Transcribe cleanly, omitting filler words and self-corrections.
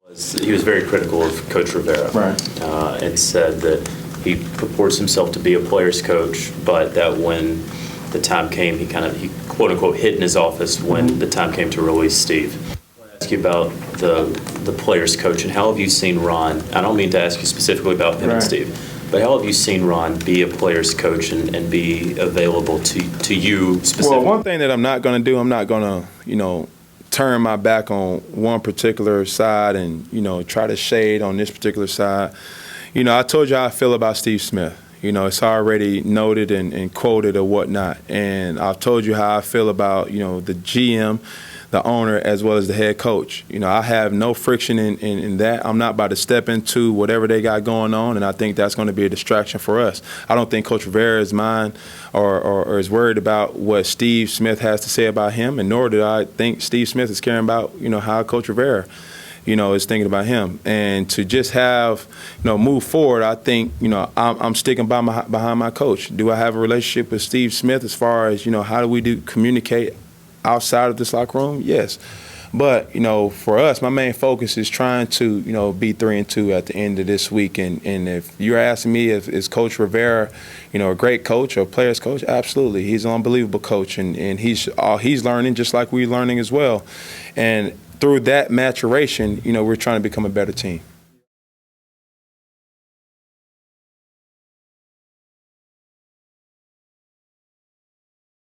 He was very critical of Coach Rivera, Right. And said that he purports himself to be a player's coach, but that when the time came, he quote unquote hid in his office when the time came to release Steve. I want to ask you about the player's coach and how have you seen Ron? I don't mean to ask you specifically about him and Steve, but how have you seen Ron be a player's coach and be available to you specifically? Well, one thing that I'm not going to do, I'm not going to, turn my back on one particular side and, try to shade on this particular side. I told you how I feel about Steve Smith. It's already noted and quoted or whatnot. And I've told you how I feel about, the GM, the owner, as well as the head coach. I have no friction in that. I'm not about to step into whatever they got going on, and I think that's going to be a distraction for us. I don't think Coach Rivera is mine or is worried about what Steve Smith has to say about him, and nor do I think Steve Smith is caring about, how Coach Rivera, is thinking about him. And to just have, move forward, I think, I'm sticking behind my coach. Do I have a relationship with Steve Smith as far as, how do we communicate outside of this locker room? Yes. But, for us, my main focus is trying to, be 3-2 at the end of this week. And if you're asking me if is Coach Rivera, a great coach or a player's coach, absolutely. He's an unbelievable coach, and he's learning just like we're learning as well. And through that maturation, we're trying to become a better team.